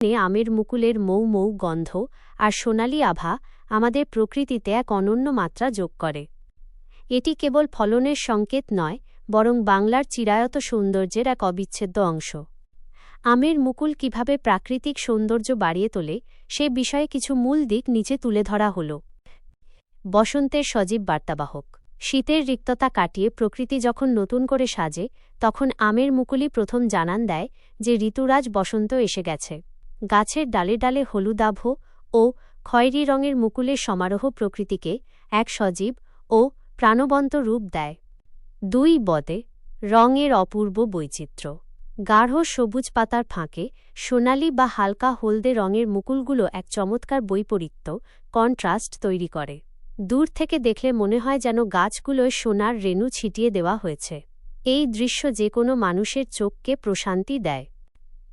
আমের মুকুলের মৌ মৌ গন্ধ আর সোনালি আভা আমাদের প্রকৃতিতে এক অনন্য মাত্রা যোগ করে। এটি কেবল ফলনের সংকেত নয়, বরং বাংলার চিরায়ত সৌন্দর্যের এক অবিচ্ছেদ্য অংশ। আমের মুকুল কিভাবে প্রাকৃতিক সৌন্দর্য বাড়িয়ে তোলে সে বিষয়ে কিছু মূল দিক নিচে তুলে ধরা হল। বসন্তের সজীব বার্তাবাহক। শীতের রিক্ততা কাটিয়ে প্রকৃতি যখন নতুন করে সাজে, তখন আমের মুকুলই প্রথম জানান দেয় যে ঋতুরাজ বসন্ত এসে গেছে। গাছের ডালে ডালে হলুদাভ ও খয়েরি রঙের মুকুলের সমারোহ প্রকৃতিকে এক সজীব ও প্রাণবন্ত রূপ দেয়। 2 বদে রঙের অপূর্ব বৈচিত্র্য। গাঢ় সবুজ পাতার ফাঁকে সোনালি বা হালকা হলদে রঙের মুকুলগুলো এক চমৎকার বৈপরীত্য কন্ট্রাস্ট তৈরি করে। দূর থেকে দেখলে মনে হয় যেন গাছগুলোয় সোনার রেণু ছিটিয়ে দেওয়া হয়েছে। এই দৃশ্য যে কোনো মানুষের চোখকে প্রশান্তি দেয়।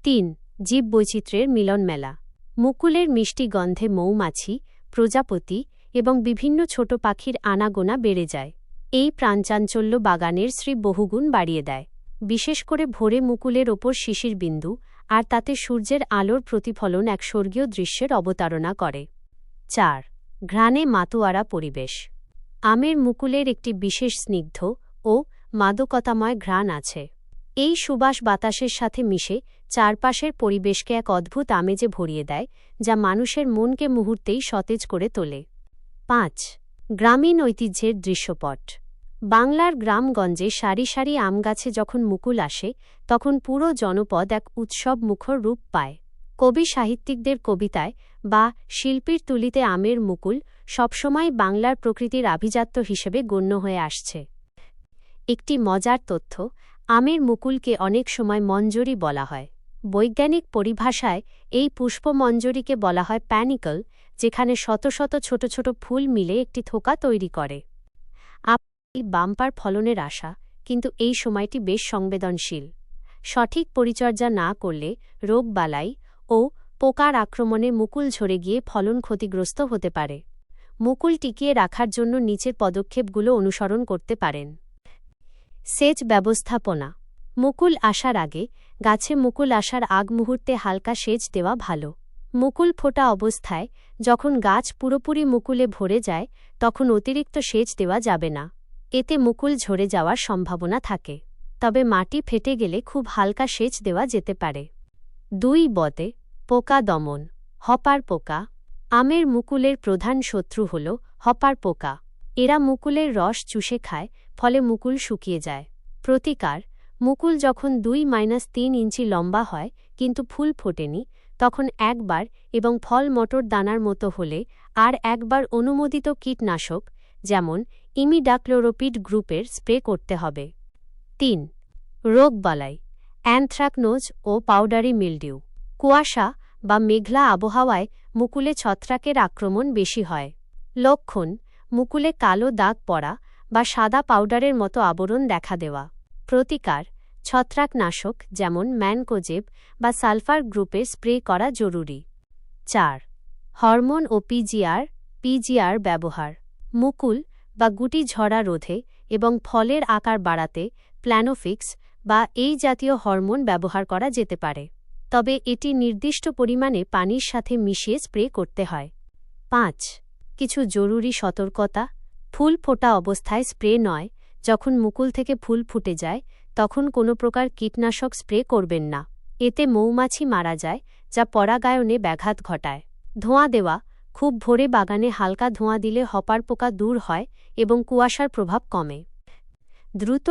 3 জীববৈচিত্র্যের মিলন মেলা। মুকুলের মিষ্টি গন্ধে মৌমাছি, প্রজাপতি এবং বিভিন্ন ছোট পাখির আনাগোনা বেড়ে যায়। এই প্রাণচাঞ্চল্য বাগানের শ্রী বহুগুণ বাড়িয়ে দেয়। বিশেষ করে ভোরে মুকুলের ওপর শিশির বিন্দু আর তাতে সূর্যের আলোর প্রতিফলন এক স্বর্গীয় দৃশ্যের অবতারণা করে। 4 ঘ্রাণে মাতোয়ারা পরিবেশ। আমের মুকুলের একটি বিশেষ স্নিগ্ধ ও মাদকতাময় ঘ্রাণ আছে। এই সুবাস বাতাসের সাথে মিশে চারপাশের পরিবেশকে এক অদ্ভুত আমেজে ভরিয়ে দেয়, যা মানুষের মনকে মুহূর্তেই সতেজ করে তোলে। 5 গ্রামীণ ঐতিহ্যের দৃশ্যপট। বাংলার গ্রামগঞ্জে সারি সারি আমগাছে যখন মুকুল আসে, তখন পুরো জনপদ এক উৎসব মুখর রূপ পায়। কবি সাহিত্যিকদের কবিতায় বা শিল্পীর তুলিতে আমের মুকুল সবসময় বাংলার প্রকৃতির আভিজাত্য হিসেবে গণ্য হয়ে আসছে। একটি মজার তথ্য, আমের মুকুলকে অনেক সময় মঞ্জরি বলা হয়। বৈজ্ঞানিক পরিভাষায় এই পুষ্পমঞ্জরিকে বলা হয় প্যানিকল, যেখানে শত শত ছোট ছোট ফুল মিলে একটি থোকা তৈরি করে। বাম্পার ফলনের আশা, কিন্তু এই সময়টি বেশ সংবেদনশীল। সঠিক পরিচর্যা না করলে রোগবালাই ও পোকার আক্রমণে মুকুল ঝরে গিয়ে ফলন ক্ষতিগ্রস্ত হতে পারে। মুকুল টিকিয়ে রাখার জন্য নিচের পদক্ষেপগুলো অনুসরণ করতে পারেন। সেচ ব্যবস্থাপনা। মুকুল আসার আগে গাছে মুকুল আসার আগ মুহূর্তে হালকা সেচ দেওয়া ভালো। মুকুল ফোটা অবস্থায় যখন গাছ পুরোপুরি মুকুলে ভরে যায়, তখন অতিরিক্ত সেচ দেওয়া যাবে না। এতে মুকুল ঝরে যাওয়ার সম্ভাবনা থাকে। তবে মাটি ফেটে গেলে খুব হালকা সেচ দেওয়া যেতে পারে। 2 বদে পোকা দমন। হপার পোকা। আমের মুকুলের প্রধান শত্রু হল হপার পোকা। এরা মুকুলের রস চুষে খায়, ফলে মুকুল শুকিয়ে যায়। প্রতিকার: মুকুল যখন 2-3 ইঞ্চি লম্বা হয় কিন্তু ফুল ফোটেনি, তখন একবার এবং ফল মটর দানার মতো হলে আর একবার অনুমোদিত কীটনাশক যেমন ইমিডাক্লোরোপিড গ্রুপের স্প্রে করতে হবে। 3 রোগবালাই। অ্যানথ্রাকনোজ ও পাউডারি মিলডিউ। কুয়াশা বা মেঘলা আবহাওয়ায় মুকুলে ছত্রাকের আক্রমণ বেশি হয়। লক্ষণ: মুকুলে কালো দাগ পড়া বা সাদা পাউডারের মতো আবরণ দেখা দেওয়া। প্রতিকার: ছত্রাকনাশক যেমন ম্যানকোজেব বা সালফার গ্রুপের স্প্রে করা জরুরি। 4 হরমোন ও পিজিআর ব্যবহার। মুকুল বা গুটি ঝরা রোধে এবং ফলের আকার বাড়াতে প্ল্যানোফিক্স বা এই জাতীয় হরমোন ব্যবহার করা যেতে পারে, তবে এটি নির্দিষ্ট পরিমাণে পানির সাথে মিশিয়ে স্প্রে করতে হয়। 5 কিছু জরুরি সতর্কতা। ফুল ফোটা অবস্থায় স্প্রে নয়। যখন মুকুল থেকে ফুল ফুটে যায়, তখন কোনো প্রকার কীটনাশক স্প্রে করবেন না। এতে মৌমাছি মারা যায়, যা পরাগায়নে ব্যাঘাত ঘটায়। ধোঁয়া দেওয়া। খুব ভোরে বাগানে হালকা ধোঁয়া দিলে হপার পোকা দূর হয় এবং কুয়াশার প্রভাব কমে। দ্রুত